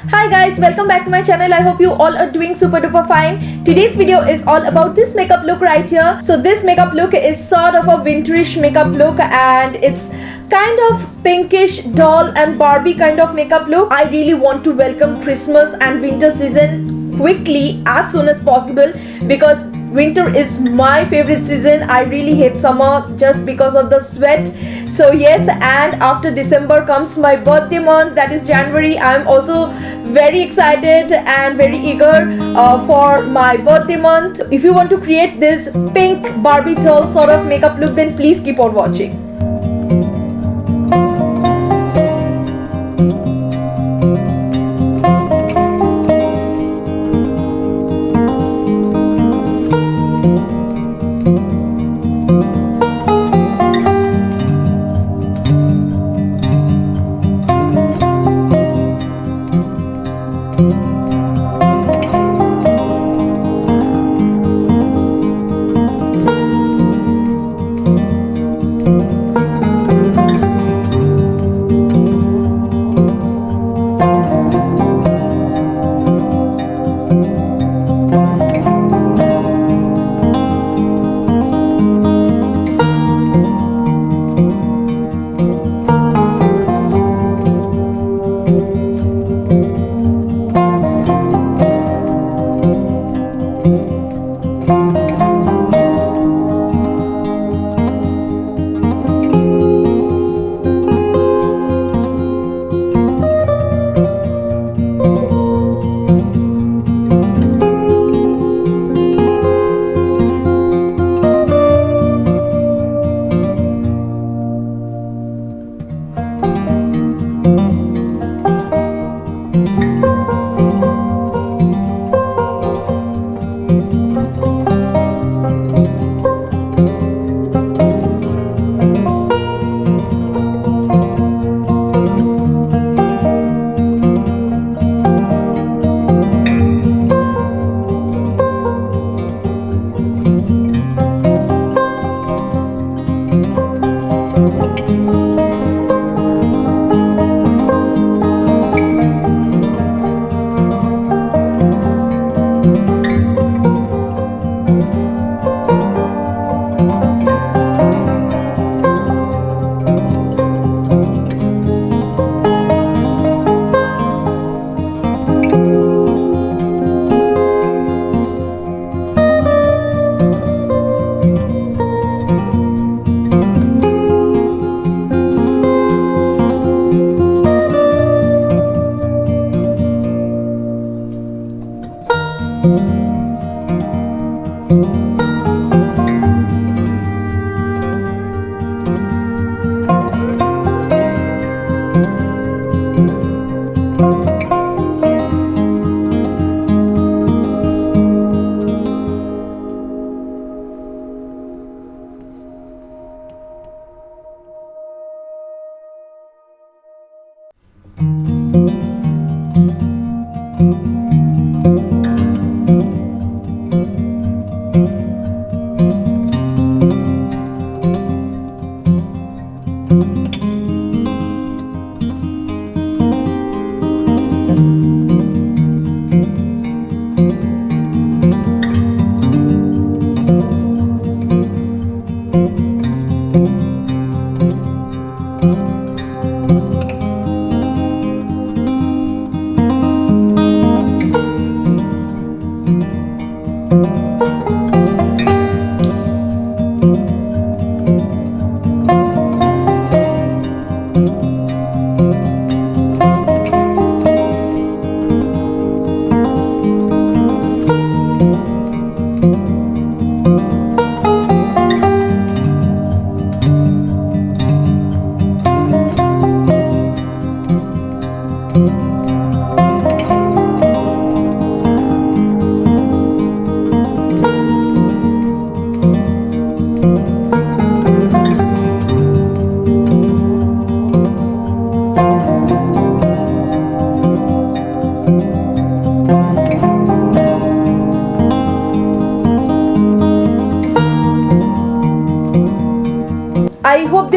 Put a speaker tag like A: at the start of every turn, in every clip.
A: Hi guys, welcome back to my channel. I hope you all are doing super duper fine. Today's video is all about this makeup look right here. So this makeup look is sort of a vintage makeup look and it's kind of pinkish doll and Barbie kind of makeup look. I really want to welcome Christmas and winter season quickly as soon as possible because winter is my favorite season. I really hate summer just because of the sweat. So yes, and after December comes my birthday month, that is January. I'm also very excited and very eager for my birthday month. If you want to create this pink Barbie doll sort of makeup look, then please keep on watching.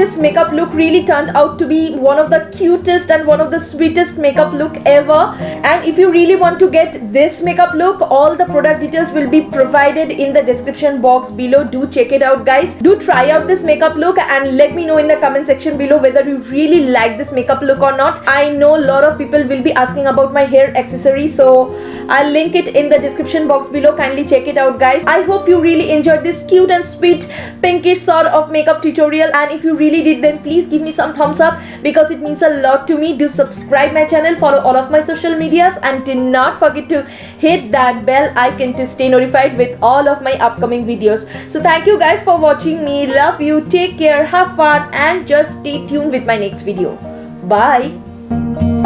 A: this makeup look really turned out to be one of the cutest and one of the sweetest makeup look ever. And if you really want to get this makeup look, all the product details will be provided in the description box below. Do check it out, guys. Do try out this makeup look and let me know in the comment section below whether you really like this makeup look or not. I know a lot of people will be asking about my hair accessory, so I'll link it in the description box below. Kindly check it out, guys. I hope you really enjoyed this cute and sweet pinkish sort of makeup tutorial, and if you really did, then please give me some thumbs up because it means a lot to me. Do subscribe my channel, follow all of my social medias, and do not forget to hit that bell icon to stay notified with all of my upcoming videos. So thank you guys for watching me. Love you, take care, have fun, and just stay tuned with my next video. Bye.